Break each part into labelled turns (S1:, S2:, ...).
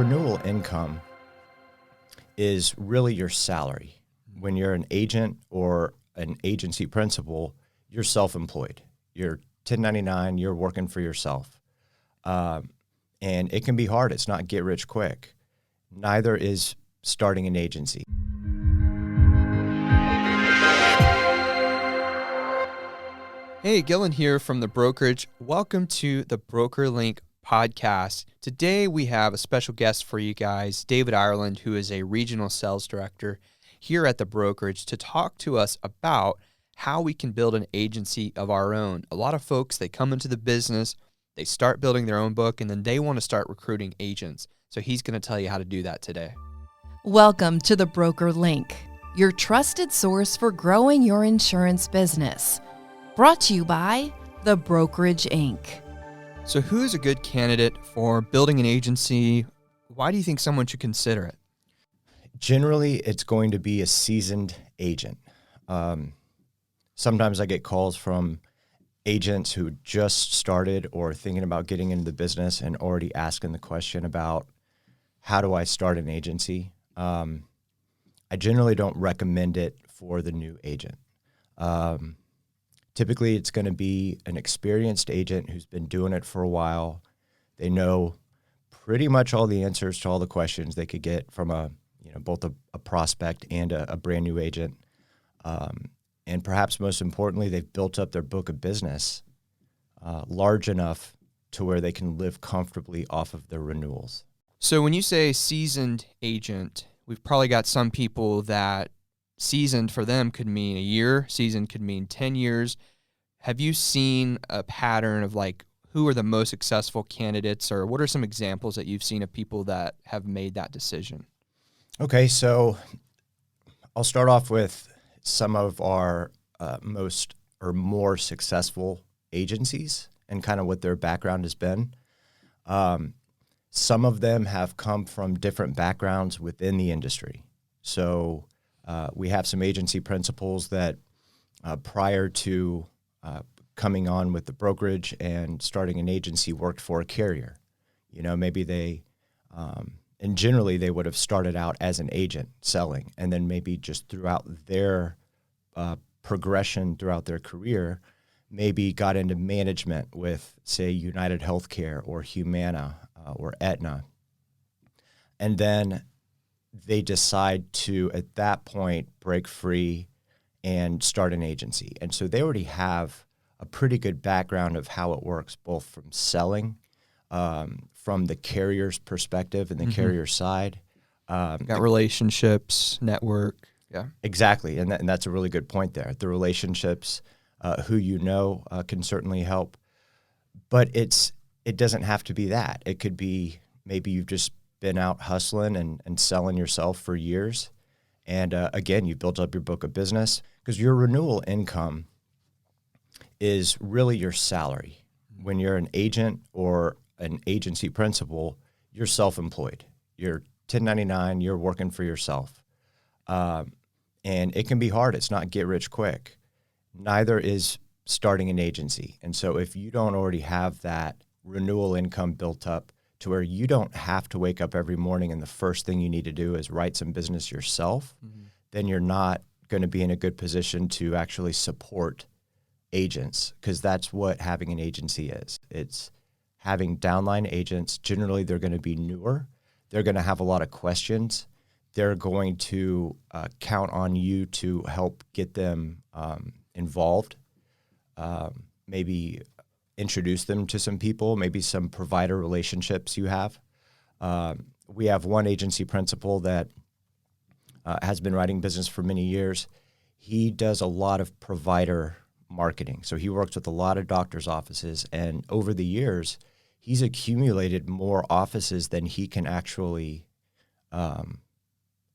S1: renewal income is really your salary. When you're an agent or an agency principal, you're self-employed. You're 1099, you're working for yourself. And it can be hard. It's not get rich quick. Neither is starting an agency.
S2: Hey, Gillen here from the Brokerage. Welcome to the BrokerLink podcast. Today we have a special guest for you guys, David Ireland, who is a regional sales director here at the Brokerage, to talk to us about how we can build an agency of our own. A lot of folks, they come into the business, they start building their own book, and then they want to start recruiting agents. So he's going to tell you how to do that today.
S3: Welcome to the BrokerLink, your trusted source for growing your insurance business. Brought to you by the Brokerage Inc.
S2: So who's a good candidate for building an agency? Why do you think someone should consider it?
S1: Generally, it's going to be a seasoned agent. Sometimes I get calls from agents who just started or thinking about getting into the business and already asking the question about, how do I start an agency? I generally don't recommend it for the new agent. Typically, it's going to be an experienced agent who's been doing it for a while. They know pretty much all the answers to all the questions they could get from both a prospect and a brand new agent. And perhaps most importantly, they've built up their book of business large enough to where they can live comfortably off of their renewals.
S2: So when you say seasoned agent, we've probably got some people that seasoned for them could mean a year, seasoned could mean 10 years. Have you seen a pattern of who are the most successful candidates, or what are some examples that you've seen of people that have made that decision?
S1: Okay, so I'll start off with some of our most or more successful agencies and kind of what their background has been. Some of them have come from different backgrounds within the industry. So we have some agency principals that prior to coming on with the brokerage and starting an agency worked for a carrier. Maybe they, and generally they would have started out as an agent selling, and then maybe just throughout their progression throughout their career, maybe got into management with, say, United Healthcare or Humana or Aetna. And then they decide to, at that point, break free and start an agency. And so they already have a pretty good background of how it works, both from selling, from the carrier's perspective and the carrier side.
S2: Got relationships, network. Yeah, exactly.
S1: And that's a really good point there. The relationships, who can certainly help. But it doesn't have to be that. It could be maybe you've just been out hustling and selling yourself for years. And again, you've built up your book of business, because your renewal income is really your salary. When you're an agent or an agency principal, you're self-employed. You're 1099, you're working for yourself. And it can be hard. It's not get rich quick. Neither is starting an agency. And so if you don't already have that renewal income built up to where you don't have to wake up every morning and the first thing you need to do is write some business yourself, then you're not going to be in a good position to actually support agents, because that's what having an agency is. It's having downline agents. Generally, they're going to be newer. They're going to have a lot of questions. They're going to count on you to help get them involved, maybe introduce them to some people, maybe some provider relationships you have. We have one agency principal that has been writing business for many years. He does a lot of provider marketing. So he works with a lot of doctors' offices, and over the years, he's accumulated more offices than he can actually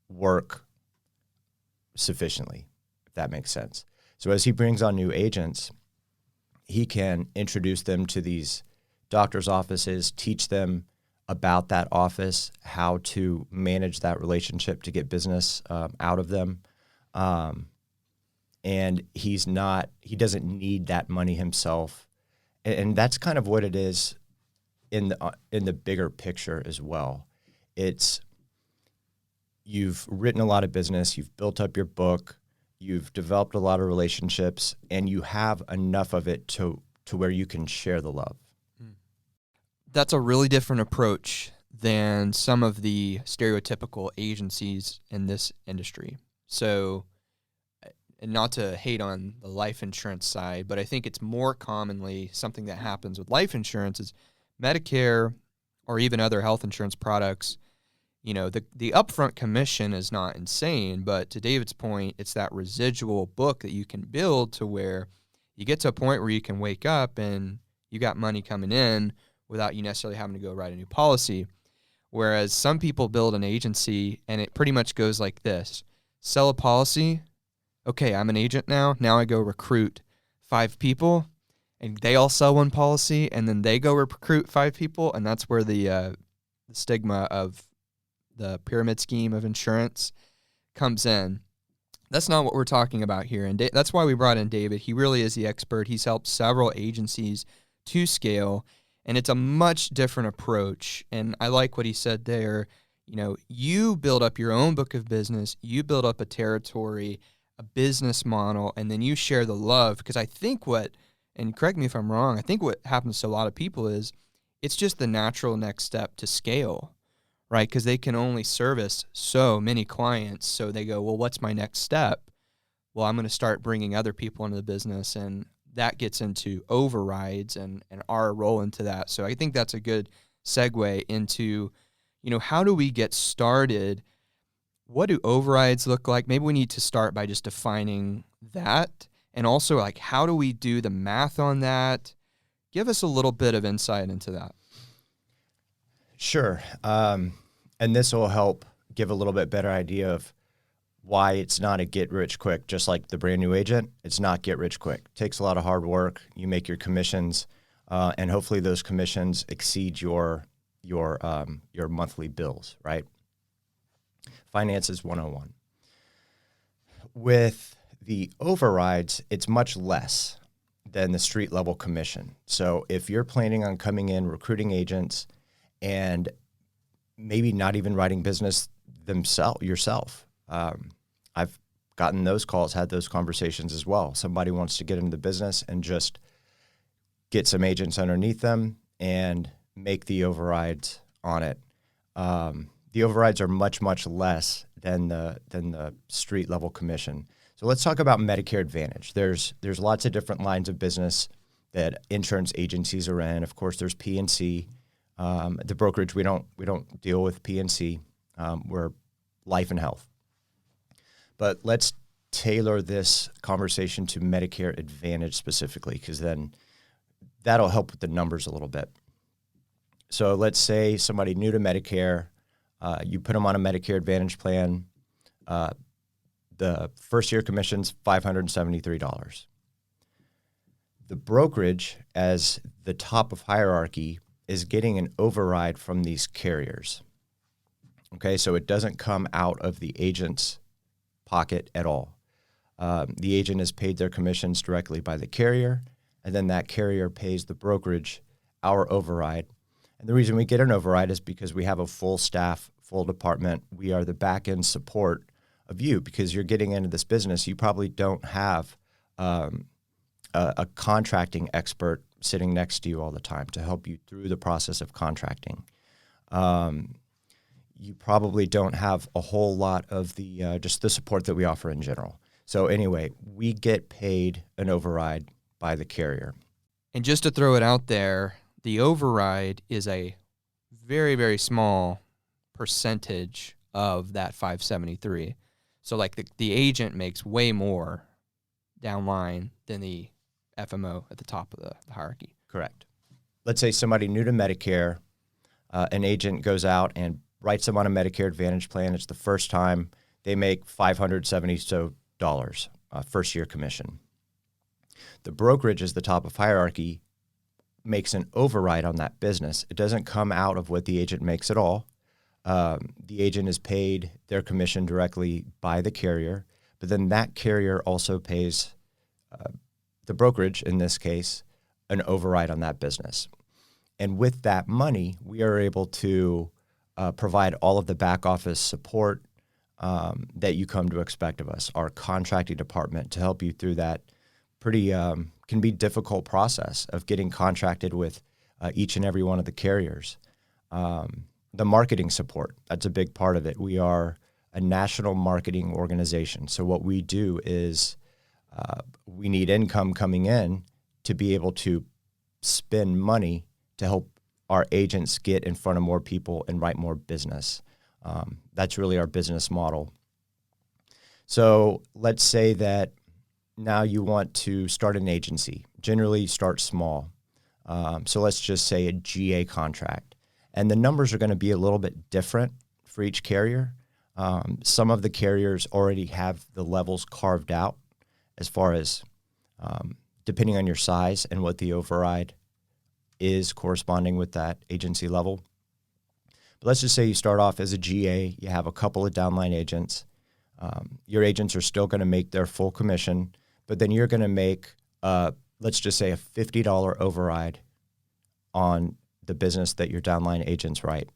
S1: work sufficiently, if that makes sense. So as he brings on new agents, he can introduce them to these doctors' offices, teach them about that office, how to manage that relationship to get business out of them. And he doesn't need that money himself. And that's kind of what it is in the bigger picture as well. It's you've written a lot of business, you've built up your book, you've developed a lot of relationships, and you have enough of it to where you can share the love.
S2: That's a really different approach than some of the stereotypical agencies in this industry. So, and not to hate on the life insurance side, but I think it's more commonly something that happens with life insurance is Medicare or even other health insurance products. The upfront commission is not insane, but to David's point, it's that residual book that you can build to where you get to a point where you can wake up and you got money coming in without you necessarily having to go write a new policy. Whereas some people build an agency and it pretty much goes like this: sell a policy. Okay, I'm an agent now. Now I go recruit 5 people and they all sell one policy, and then they go recruit 5 people. And that's where the stigma of the pyramid scheme of insurance comes in. That's not what we're talking about here. And that's why we brought in David. He really is the expert. He's helped several agencies to scale, and it's a much different approach. And I like what he said there. You build up your own book of business, you build up a territory, a business model, and then you share the love. Because I think and correct me if I'm wrong, I think what happens to a lot of people is it's just the natural next step to scale, right? Because they can only service so many clients. So they go, well, what's my next step? Well, I'm going to start bringing other people into the business, and that gets into overrides and our role into that. So I think that's a good segue into, how do we get started? What do overrides look like? Maybe we need to start by just defining that. And also, like, how do we do the math on that? Give us a little bit of insight into that.
S1: Sure. And this will help give a little bit better idea of why it's not a get rich quick. Just like the brand new agent, it's not get rich quick. It takes a lot of hard work. You make your commissions, and hopefully those commissions exceed your monthly bills, right? Finances 101. With the overrides, it's much less than the street level commission. So if you're planning on coming in, recruiting agents, and maybe not even writing business yourself. I've gotten those calls, had those conversations as well. Somebody wants to get into the business and just get some agents underneath them and make the overrides on it. The overrides are much, much less than the street level commission. So let's talk about Medicare Advantage. There's lots of different lines of business that insurance agencies are in. Of course, there's P&C. The brokerage, we don't deal with P&C. We're life and health. But let's tailor this conversation to Medicare Advantage specifically, because then that'll help with the numbers a little bit. So let's say somebody new to Medicare, you put them on a Medicare Advantage plan. The first year commission's $573. The brokerage, as the top of hierarchy, is getting an override from these carriers. Okay, so it doesn't come out of the agent's pocket at all. The agent is paid their commissions directly by the carrier, and then that carrier pays the brokerage our override. And the reason we get an override is because we have a full staff, full department. We are the back-end support of you, because you're getting into this business. You probably don't have a contracting expert sitting next to you all the time to help you through the process of contracting. You probably don't have a whole lot of the just the support that we offer in general. So anyway, we get paid an override by the carrier.
S2: And just to throw it out there, the override is a very, very small percentage of that 573. So like the agent makes way more downline than the FMO at the top of the hierarchy.
S1: Correct. Let's say somebody new to Medicare, an agent goes out and writes them on a Medicare Advantage plan. It's the first time. They make $570 first year commission. The brokerage, is the top of hierarchy, makes an override on that business. It doesn't come out of what the agent makes at all. The agent is paid their commission directly by the carrier, but then that carrier also pays the brokerage, in this case, an override on that business. And with that money, we are able to provide all of the back office support that you come to expect of us, our contracting department, to help you through that pretty can be difficult process of getting contracted with each and every one of the carriers. The marketing support, that's a big part of it. We are a national marketing organization. So what we do is we need income coming in to be able to spend money to help our agents get in front of more people and write more business. That's really our business model. So let's say that now you want to start an agency. Generally, start small. So let's just say a GA contract. And the numbers are going to be a little bit different for each carrier. Some of the carriers already have the levels carved out as far as depending on your size and what the override is corresponding with that agency level. But let's just say you start off as a GA, you have a couple of downline agents. Your agents are still going to make their full commission, but then you're going to make, let's just say, a $50 override on the business that your downline agents write.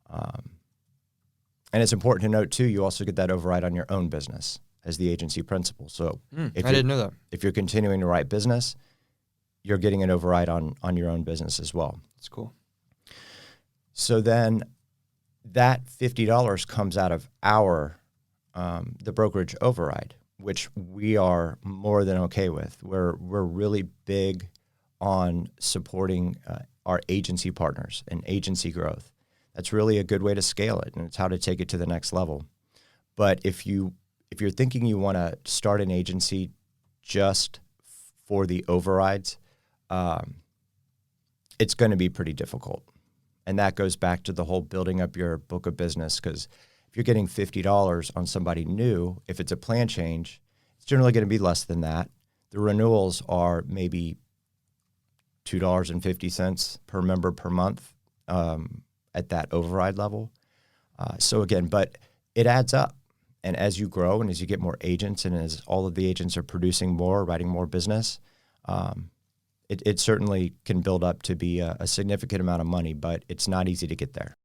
S1: And it's important to note, too, you also get that override on your own business as the agency principal. So
S2: I didn't know that.
S1: If you're continuing to write business, you're getting an override on your own business as well.
S2: That's cool.
S1: So then that $50 comes out of the brokerage override, which we are more than okay with. We're really big on supporting our agency partners and agency growth. That's really a good way to scale it, and it's how to take it to the next level. But if you're thinking you want to start an agency just for the overrides, it's going to be pretty difficult. And that goes back to the whole building up your book of business, because if you're getting $50 on somebody new, if it's a plan change, it's generally going to be less than that. The renewals are maybe $2.50 per member per month at that override level. So again, but it adds up. And as you grow and as you get more agents and as all of the agents are producing more, writing more business, it certainly can build up to be a significant amount of money, but it's not easy to get there.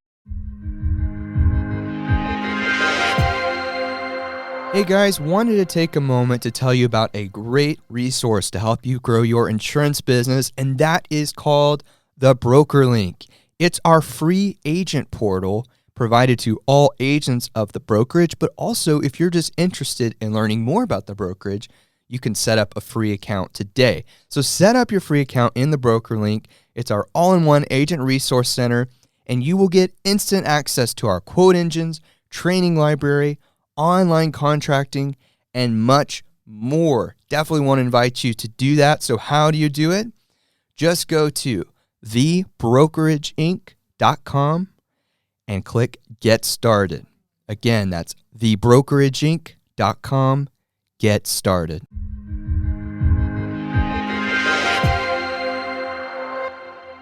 S2: Hey guys, wanted to take a moment to tell you about a great resource to help you grow your insurance business, and that is called the Broker Link. It's our free agent portal provided to all agents of the brokerage, but also if you're just interested in learning more about the brokerage, you can set up a free account today. So set up your free account in the Broker Link. It's our all-in-one agent resource center, and you will get instant access to our quote engines, training library, online contracting, and much more. Definitely want to invite you to do that. So how do you do it? Just go to theBrokerageinc.com and click Get Started. Again, that's theBrokerageinc.com. Get started.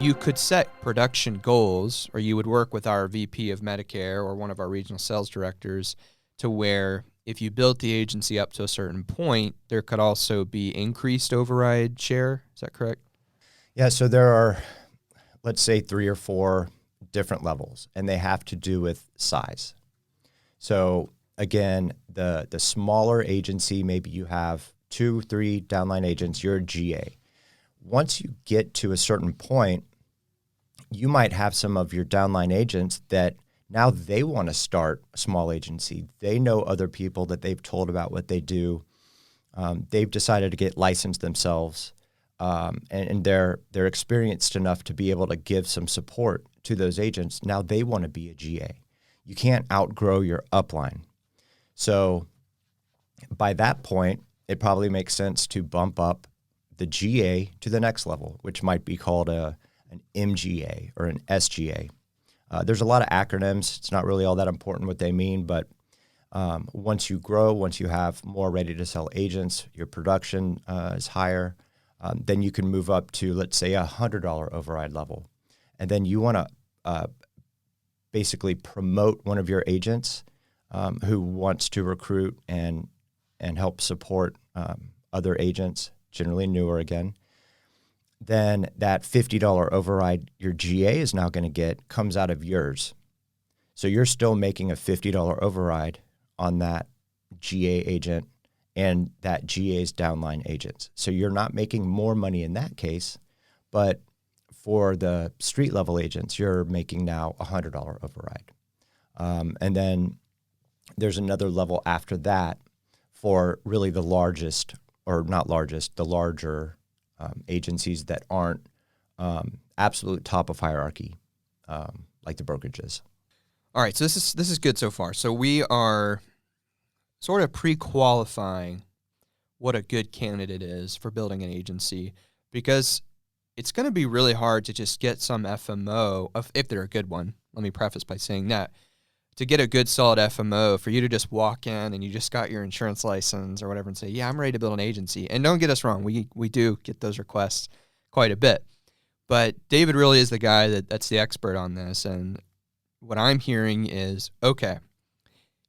S2: You could set production goals, or you would work with our VP of Medicare or one of our regional sales directors to where if you built the agency up to a certain point, there could also be increased override share. Is that correct?
S1: Yeah, so there are, let's say, 3 or 4 different levels, and they have to do with size. So again, the smaller agency, maybe you have 2, 3 downline agents, you're a GA. Once you get to a certain point, you might have some of your downline agents that now they want to start a small agency. They know other people that they've told about what they do. They've decided to get licensed themselves, and they're experienced enough to be able to give some support to those agents. Now they want to be a GA. You can't outgrow your upline. So by that point, it probably makes sense to bump up the GA to the next level, which might be called an MGA or an SGA. There's a lot of acronyms. It's not really all that important what they mean, but once you grow, once you have more ready-to-sell agents, your production is higher, then you can move up to, let's say, a $100 override level. And then you want to basically promote one of your agents who wants to recruit and help support other agents, generally newer again. Then that $50 override your GA is now going to get comes out of yours. So you're still making a $50 override on that GA agent and that GA's downline agents. So you're not making more money in that case, but for the street level agents, you're making now a $100 override. And then there's another level after that for really the largest, or not largest, the larger agencies that aren't absolute top of hierarchy, like the brokerages.
S2: All right, so this is good so far. So we are sort of pre-qualifying what a good candidate is for building an agency, because it's going to be really hard to just get some FMO, if they're a good one. Let me preface by saying that. To get a good, solid FMO, for you to just walk in and you just got your insurance license or whatever and say, yeah, I'm ready to build an agency. And don't get us wrong, we do get those requests quite a bit. But David really is the guy that's the expert on this. And what I'm hearing is, okay,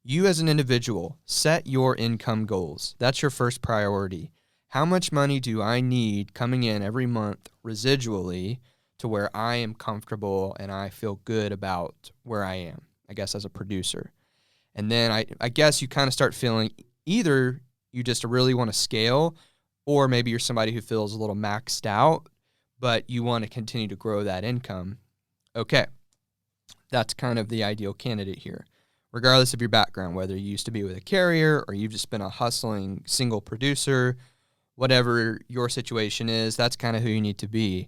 S2: you as an individual, set your income goals. That's your first priority. How much money do I need coming in every month residually to where I am comfortable and I feel good about where I am, I guess, as a producer? And then I guess you kind of start feeling either you just really want to scale, or maybe you're somebody who feels a little maxed out, but you want to continue to grow that income. Okay, that's kind of the ideal candidate here. Regardless of your background, whether you used to be with a carrier or you've just been a hustling single producer, whatever your situation is, that's kind of who you need to be.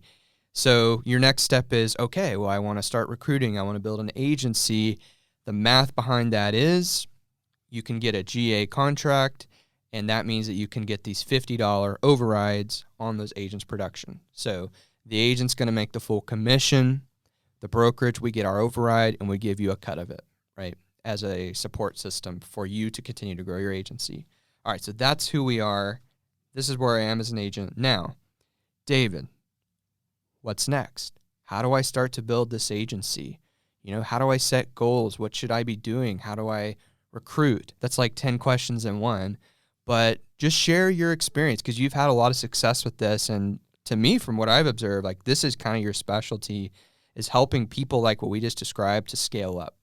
S2: So your next step is, okay, well, I want to start recruiting. I want to build an agency. The math behind that is you can get a GA contract, and that means that you can get these $50 overrides on those agents' production. So the agent's going to make the full commission. The brokerage, we get our override, and we give you a cut of it, right, as a support system for you to continue to grow your agency. All right, so that's who we are. This is where I am as an agent. Now, David, what's next? How do I start to build this agency? How do I set goals? What should I be doing? How do I recruit? That's like 10 questions in one. But just share your experience, because you've had a lot of success with this. And to me, from what I've observed, like, this is kind of your specialty, is helping people like what we just described to scale up.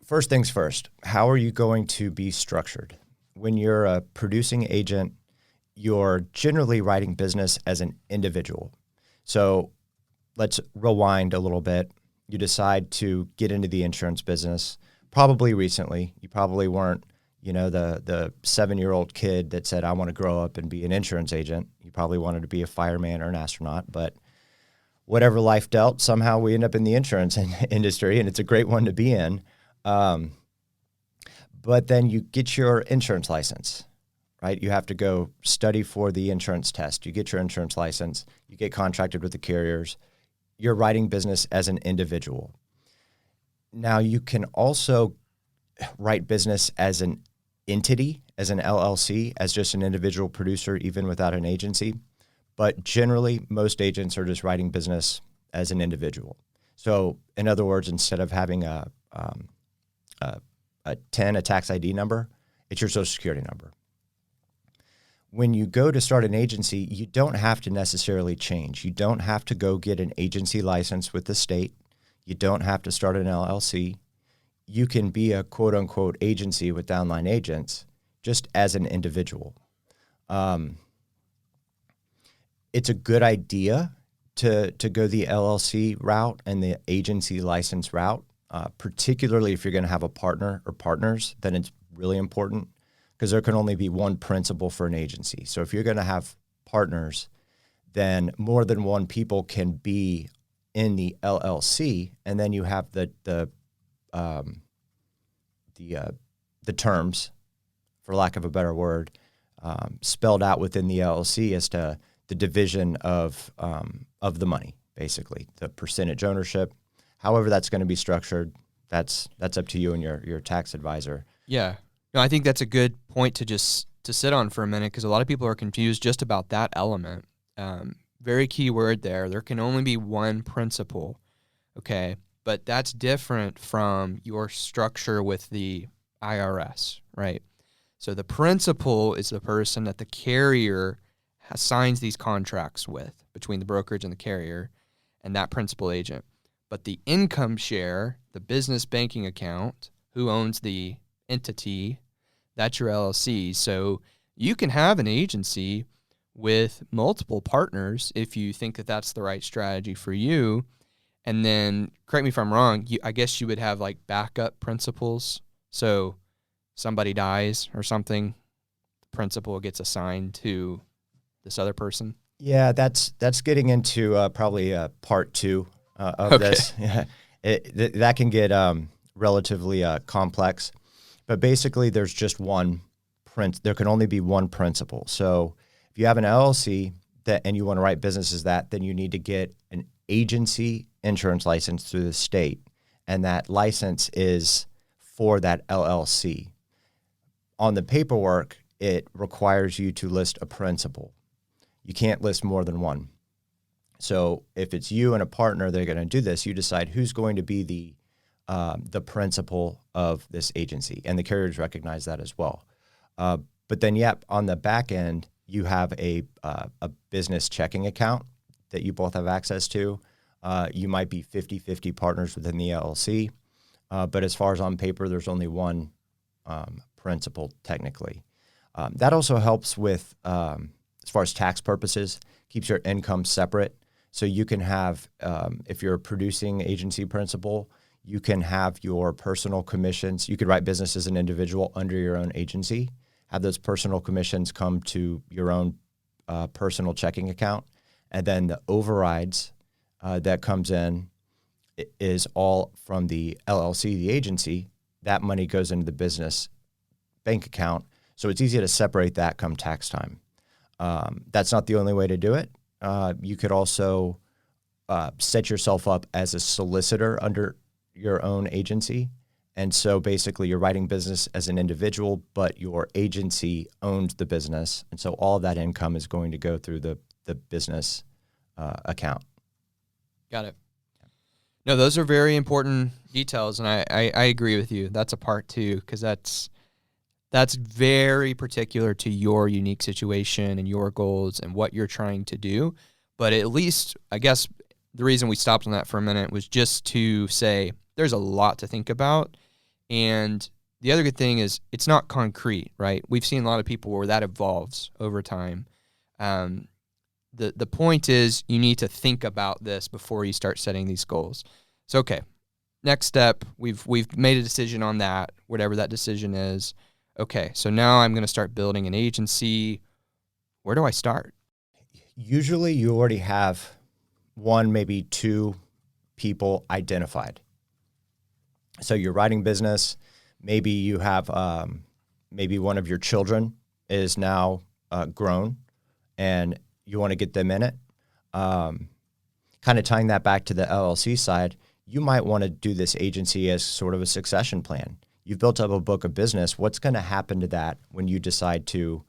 S1: First things first, how are you going to be structured? When you're a producing agent, you're generally writing business as an individual. So let's rewind a little bit. You decide to get into the insurance business probably recently. You probably weren't, the 7-year-old kid that said, I want to grow up and be an insurance agent. You probably wanted to be a fireman or an astronaut, but whatever life dealt, somehow we end up in the insurance industry, and it's a great one to be in. But then you get your insurance license, right? You have to go study for the insurance test. You get your insurance license. You get contracted with the carriers. You're writing business as an individual. Now, you can also write business as an entity, as an LLC, as just an individual producer, even without an agency. But generally, most agents are just writing business as an individual. So, in other words, instead of having a tax ID number, it's your social security number. When you go to start an agency, you don't have to necessarily change. You don't have to go get an agency license with the state. You don't have to start an LLC. You can be a quote unquote agency with downline agents just as an individual. It's a good idea to go the LLC route and the agency license route. Particularly if you're going to have a partner or partners, then it's really important, because there can only be one principal for an agency. So if you're going to have partners, then more than one people can be in the LLC, and then you have the terms, for lack of a better word, spelled out within the LLC as to the division of the money, basically the percentage ownership. However that's going to be structured, that's up to you and your tax advisor.
S2: Yeah. No, I think that's a good point to sit on for a minute, because a lot of people are confused just about that element. Very key word there. There can only be one principal, okay? But that's different from your structure with the IRS, right? So the principal is the person that the carrier signs these contracts with, between the brokerage and the carrier and that principal agent. but the income share, the business banking account, who owns the entity, that's your LLC. So you can have an agency with multiple partners if you think that that's the right strategy for you. And then, correct me if I'm wrong, I guess you would have like backup principals. So somebody dies or something, the principal gets assigned to this other person.
S1: Yeah, that's getting into probably part two of this. Yeah, that can get relatively complex, but basically there's just one there can only be one principal. So if you have an LLC and you want to write business as that, then you need to get an agency insurance license through the state, and that license is for that LLC. On the paperwork, it requires you to list a principal. You can't list more than one. So if it's you and a partner that are going to do this, you decide who's going to be the principal of this agency, and the carriers recognize that as well. But then, on the back end, you have a business checking account that you both have access to. You might be 50-50 partners within the LLC, but as far as on paper, there's only one principal technically. That also helps with, as far as tax purposes, keeps your income separate. So you can have, if you're a producing agency principal, you can have your personal commissions. You could write business as an individual under your own agency, have those personal commissions come to your own personal checking account, and then the overrides that comes in is all from the LLC, the agency. That money goes into the business bank account, so it's easy to separate that come tax time. That's not the only way to do it. You could also set yourself up as a solicitor under your own agency. And so basically you're writing business as an individual, but your agency owns the business. And so all of that income is going to go through the business account.
S2: Got it. No, those are very important details. And I agree with you. That's a part two, because that's very particular to your unique situation and your goals and what you're trying to do. But at least, I guess, the reason we stopped on that for a minute was just to say there's a lot to think about. And the other good thing is it's not concrete, right? We've seen a lot of people where that evolves over time. The point is you need to think about this before you start setting these goals. So, okay, next step, we've made a decision on that, whatever that decision is. Okay, so now I'm going to start building an agency. Where do I start?
S1: Usually you already have one, maybe two people identified. So you're writing business. Maybe you have, maybe one of your children is now grown and you want to get them in it. Kind of tying that back to the LLC side, you might want to do this agency as sort of a succession plan. You've built up a book of business. What's going to happen to that when you decide to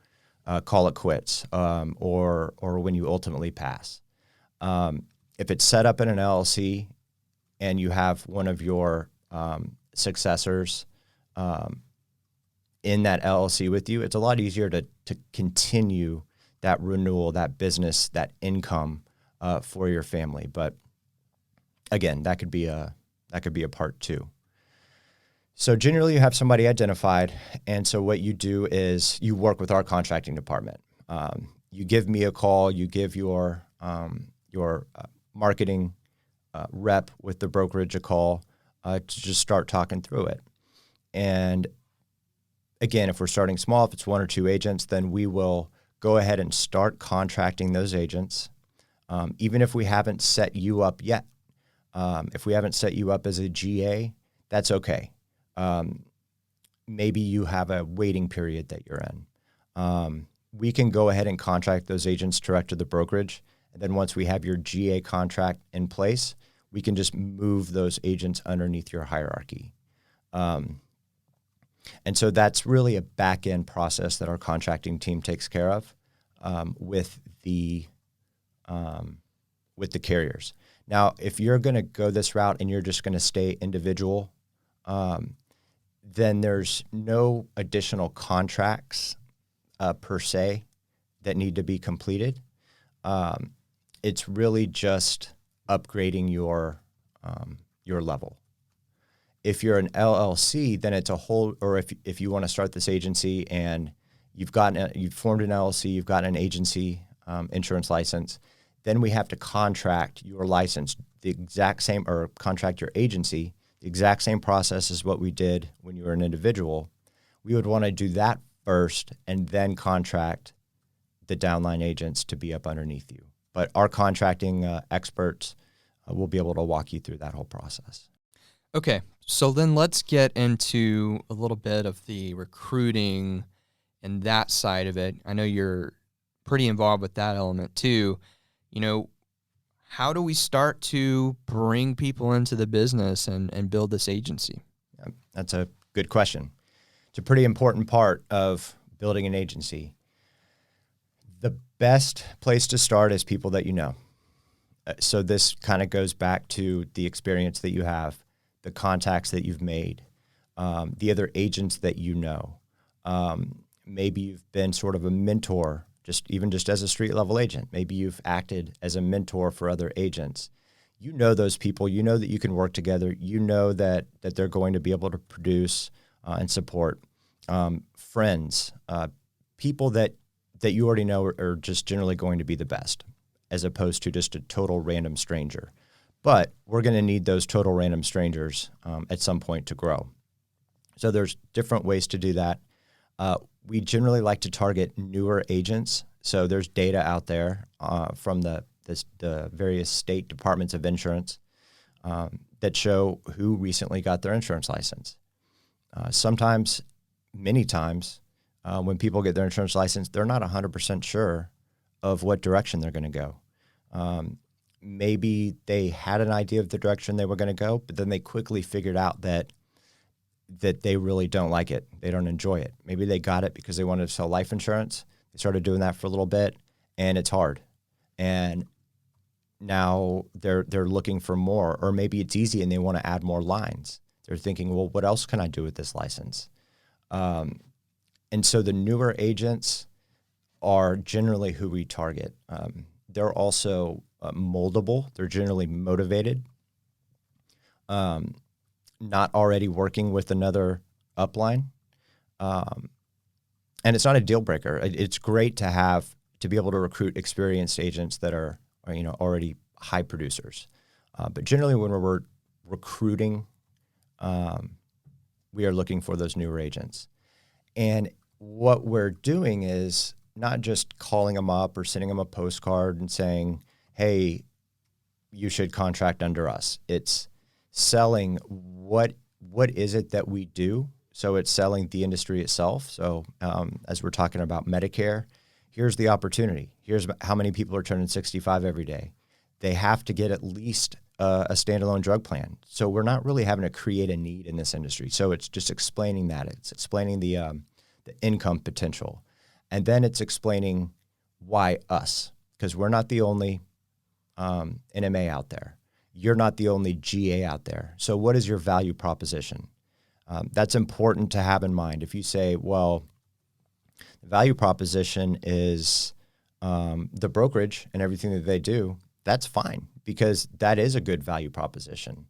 S1: call it quits, or when you ultimately pass? If it's set up in an LLC and you have one of your successors in that LLC with you, it's a lot easier to continue that renewal, that business, that income for your family. But again, that could be a part two. So generally you have somebody identified, and so what you do is you work with our contracting department. You give me a call, you give your marketing rep with the brokerage a call to just start talking through it. And again, if we're starting small, if it's one or two agents, then we will go ahead and start contracting those agents, even if we haven't set you up yet. If we haven't set you up as a GA, that's okay. Maybe you have a waiting period that you're in. We can go ahead and contract those agents direct to the brokerage. And then once we have your GA contract in place, we can just move those agents underneath your hierarchy. And so that's really a back-end process that our contracting team takes care of with the carriers. Now, if you're going to go this route and you're just going to stay individual, then there's no additional contracts per se that need to be completed. It's really just upgrading your your level. If you're an LLC, then it's a whole, or if you want to start this agency and you've formed an LLC, you've got an agency insurance license, then we have to contract your license the exact same, or contract your agency, the exact same process as what we did when you were an individual. We would want to do that first and then contract the downline agents to be up underneath you. But our contracting experts will be able to walk you through that whole process.
S2: Okay, so then let's get into a little bit of the recruiting and that side of it. I know you're pretty involved with that element too. How do we start to bring people into the business and build this agency?
S1: Yeah, that's a good question. It's a pretty important part of building an agency. The best place to start is people that you know. So this kind of goes back to the experience that you have, the contacts that you've made, the other agents that you know. Maybe you've been sort of a mentor, just as a street level agent. Maybe you've acted as a mentor for other agents. You know those people. You know that you can work together. You know that they're going to be able to produce and support. Friends, people that you already know are just generally going to be the best, as opposed to just a total random stranger. But we're going to need those total random strangers at some point to grow. So there's different ways to do that. We generally like to target newer agents. So there's data out there from the various state departments of insurance that show who recently got their insurance license. Sometimes, many times, when people get their insurance license, they're not 100% sure of what direction they're going to go. Maybe they had an idea of the direction they were going to go, but then they quickly figured out that they really don't like it. They don't enjoy it. Maybe they got it because they wanted to sell life insurance. They started doing that for a little bit, and it's hard. And now they're looking for more, or maybe it's easy and they want to add more lines. They're thinking, well, what else can I do with this license? And so the newer agents are generally who we target. They're also moldable. They're generally motivated. Not already working with another upline. And it's not a deal breaker. It's great to be able to recruit experienced agents that are already high producers. But generally when we're recruiting, we are looking for those newer agents. And what we're doing is not just calling them up or sending them a postcard and saying, hey, you should contract under us. It's selling what is it that we do. So it's selling the industry itself. So as we're talking about Medicare, here's the opportunity. Here's how many people are turning 65 every day. They have to get at least a standalone drug plan. So we're not really having to create a need in this industry. So it's just explaining that. It's explaining the income potential. And then it's explaining why us, because we're not the only NMA out there. You're not the only GA out there. So what is your value proposition? That's important to have in mind. If you say, well, the value proposition is the brokerage and everything that they do, that's fine, because that is a good value proposition.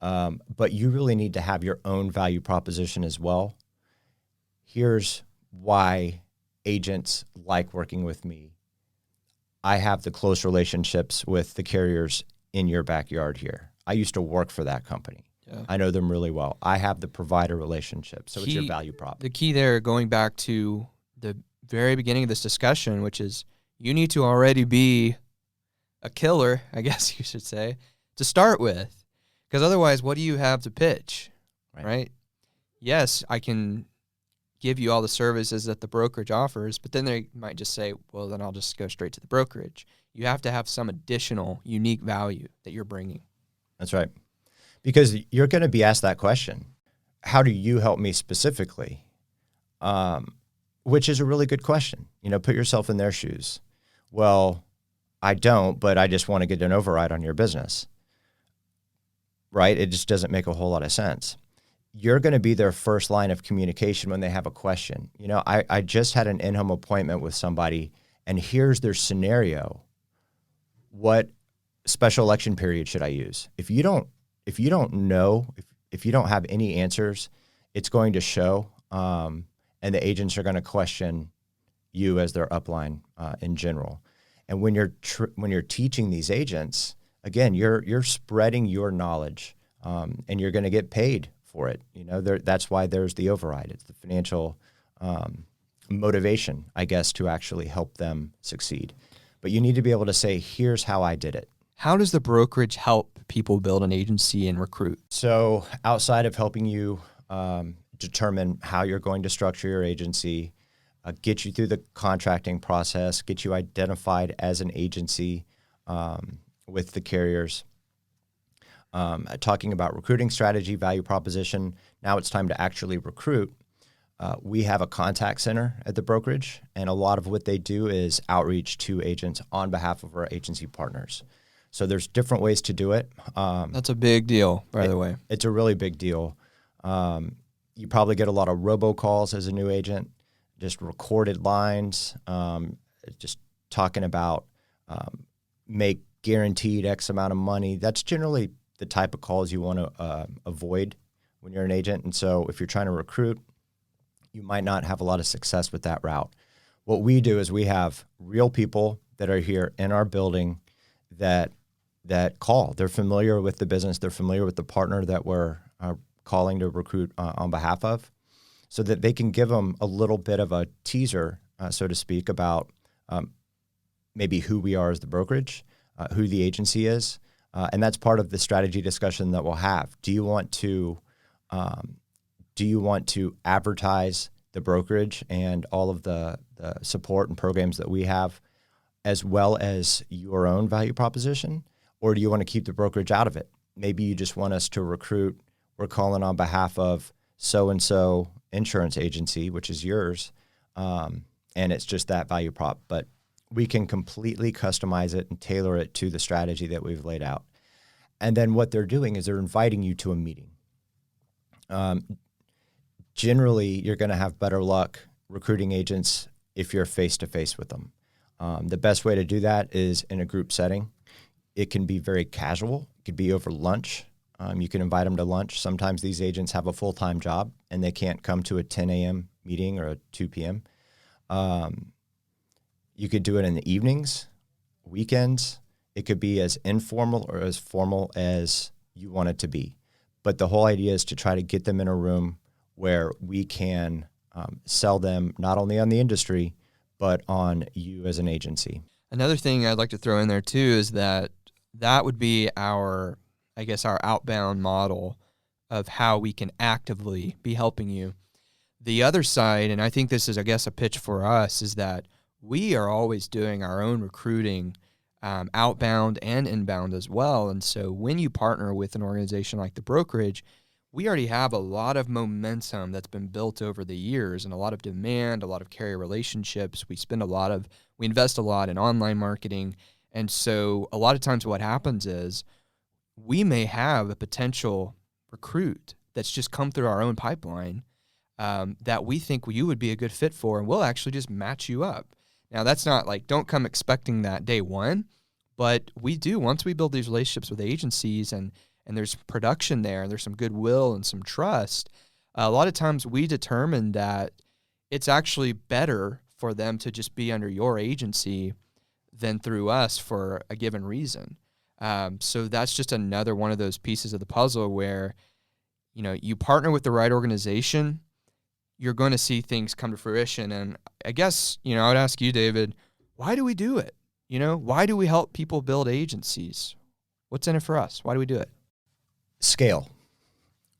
S1: But you really need to have your own value proposition as well. Here's why agents like working with me. I have the close relationships with the carriers in your backyard here. I used to work for that company. Yeah. I know them really well. I have the provider relationship. So it's your value prop.
S2: The key there, going back to the very beginning of this discussion, which is you need to already be a killer, I guess you should say, to start with. Because otherwise, what do you have to pitch, right? Yes, I can give you all the services that the brokerage offers, but then they might just say, well, then I'll just go straight to the brokerage. You have to have some additional unique value that you're bringing.
S1: That's right. Because you're going to be asked that question. How do you help me specifically? Which is a really good question. Put yourself in their shoes. Well, I don't, but I just want to get an override on your business. Right? It just doesn't make a whole lot of sense. You're going to be their first line of communication when they have a question. I just had an in-home appointment with somebody, and here's their scenario. What special election period should I use? If you don't if you don't know, if you don't have any answers, it's going to show, and the agents are going to question you as their upline in general. And when you're teaching these agents, again, you're spreading your knowledge, and you're going to get paid for it. That's why there's the override. It's the financial motivation, I guess, to actually help them succeed. But you need to be able to say, here's how I did it.
S2: How does the brokerage help people build an agency and recruit?
S1: So outside of helping you determine how you're going to structure your agency, get you through the contracting process, get you identified as an agency with the carriers, talking about recruiting strategy, value proposition. Now it's time to actually recruit. We have a contact center at the brokerage, and a lot of what they do is outreach to agents on behalf of our agency partners. So there's different ways to do it.
S2: That's a big deal, by the way.
S1: It's a really big deal. You probably get a lot of robocalls as a new agent, just recorded lines, just talking about make guaranteed X amount of money. That's generally the type of calls you want to avoid when you're an agent. And so if you're trying to recruit, you might not have a lot of success with that route. What we do is we have real people that are here in our building that call. They're familiar with the business. They're familiar with the partner that we're calling to recruit on behalf of, so that they can give them a little bit of a teaser, so to speak, about maybe who we are as the brokerage, who the agency is. And that's part of the strategy discussion that we'll have. Do you want to advertise the brokerage and all of the support and programs that we have, as well as your own value proposition? Or do you want to keep the brokerage out of it? Maybe you just want us to recruit. We're calling on behalf of so-and-so insurance agency, which is yours, and it's just that value prop. But we can completely customize it and tailor it to the strategy that we've laid out. And then what they're doing is they're inviting you to a meeting. Generally, you're going to have better luck recruiting agents if you're face-to-face with them. The best way to do that is in a group setting. It can be very casual. It could be over lunch. You can invite them to lunch. Sometimes these agents have a full-time job and they can't come to a 10 a.m. meeting or a 2 p.m. You could do it in the evenings, weekends. It could be as informal or as formal as you want it to be. But the whole idea is to try to get them in a room where we can sell them not only on the industry, but on you as an agency.
S2: Another thing I'd like to throw in there too is that would be our outbound model of how we can actively be helping you. The other side, and I think this is, a pitch for us, is that we are always doing our own recruiting, outbound and inbound as well. And so when you partner with an organization like the brokerage, we already have a lot of momentum that's been built over the years and a lot of demand, a lot of carrier relationships. We invest a lot in online marketing. And so a lot of times what happens is we may have a potential recruit that's just come through our own pipeline that we think you would be a good fit for, and we'll actually just match you up. Now, that's not like, don't come expecting that day one, but we do. Once we build these relationships with agencies and there's production there, and there's some goodwill and some trust, a lot of times we determine that it's actually better for them to just be under your agency than through us for a given reason. So that's just another one of those pieces of the puzzle where, you partner with the right organization, you're going to see things come to fruition. And I guess, I would ask you, David, why do we do it? Why do we help people build agencies? What's in it for us? Why do we do it?
S1: Scale,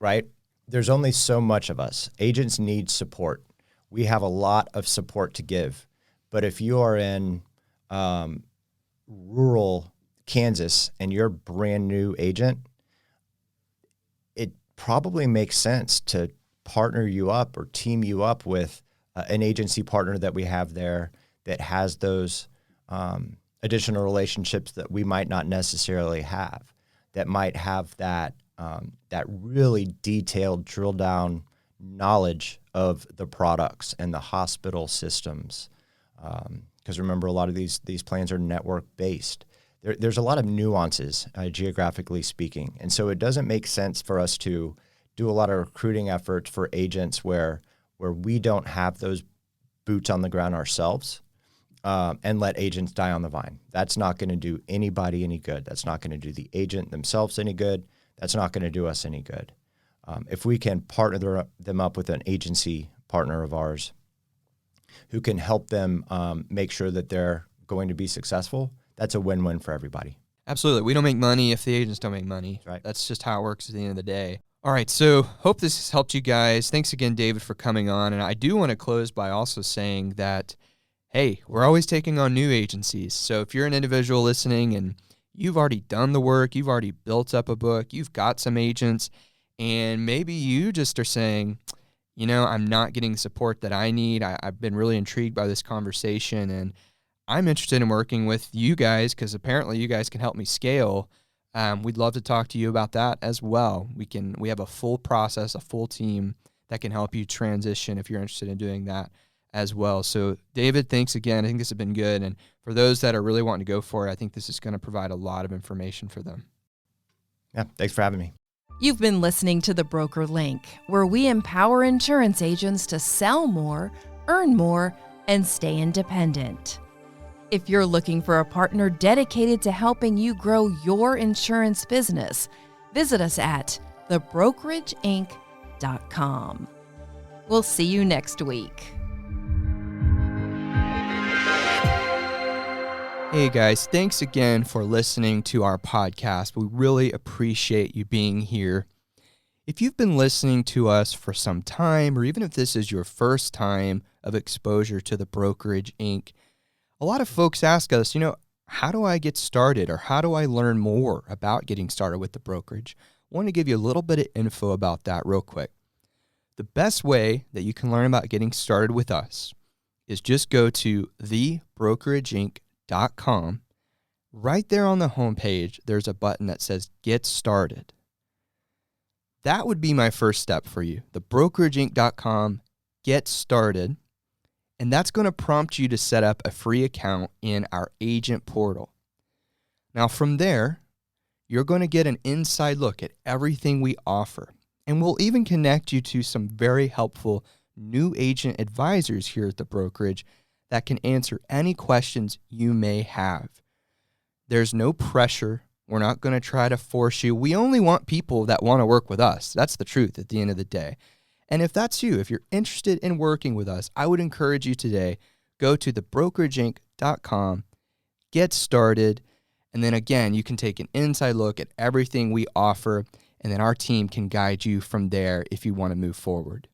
S1: right? There's only so much of us. Agents need support. We have a lot of support to give. But if you are in rural Kansas and you're a brand new agent, it probably makes sense to partner you up or team you up with an agency partner that we have there that has those additional relationships that we might not necessarily have, that might have that really detailed drill down knowledge of the products and the hospital systems. Because remember, a lot of these plans are network based. there's a lot of nuances geographically speaking. And so it doesn't make sense for us to do a lot of recruiting efforts for agents where we don't have those boots on the ground ourselves and let agents die on the vine. That's not going to do anybody any good. That's not going to do the agent themselves any good. That's not going to do us any good. If we can partner them up with an agency partner of ours who can help them make sure that they're going to be successful, that's a win-win for everybody.
S2: Absolutely. We don't make money if the agents don't make money.
S1: Right.
S2: That's just how it works at the end of the day. All right, so hope this has helped you guys. Thanks again, David, for coming on. And I do want to close by also saying that, hey, we're always taking on new agencies. So if you're an individual listening and you've already done the work, you've already built up a book, you've got some agents, and maybe you just are saying, I'm not getting the support that I need. I've been really intrigued by this conversation, and I'm interested in working with you guys because apparently you guys can help me scale. We'd love to talk to you about that as well. We have a full process, a full team that can help you transition if you're interested in doing that as well. So David, thanks again. I think this has been good. And for those that are really wanting to go for it, I think this is going to provide a lot of information for them.
S1: Yeah, thanks for having me.
S3: You've been listening to The Broker Link, where we empower insurance agents to sell more, earn more, and stay independent. If you're looking for a partner dedicated to helping you grow your insurance business, visit us at thebrokerageinc.com. We'll see you next week.
S2: Hey guys, thanks again for listening to our podcast. We really appreciate you being here. If you've been listening to us for some time, or even if this is your first time of exposure to the Brokerage Inc., a lot of folks ask us, how do I get started, or how do I learn more about getting started with the brokerage? I want to give you a little bit of info about that real quick. The best way that you can learn about getting started with us is just go to thebrokerageInc.com. Right there on the homepage, there's a button that says Get Started. That would be my first step for you. ThebrokerageInc.com, Get Started. And that's going to prompt you to set up a free account in our agent portal. Now from there, you're going to get an inside look at everything we offer. And we'll even connect you to some very helpful new agent advisors here at the brokerage that can answer any questions you may have. There's no pressure. We're not going to try to force you. We only want people that want to work with us. That's the truth at the end of the day. And if that's you, if you're interested in working with us, I would encourage you today, go to thebrokerageinc.com, get started, and then again, you can take an inside look at everything we offer, and then our team can guide you from there if you want to move forward.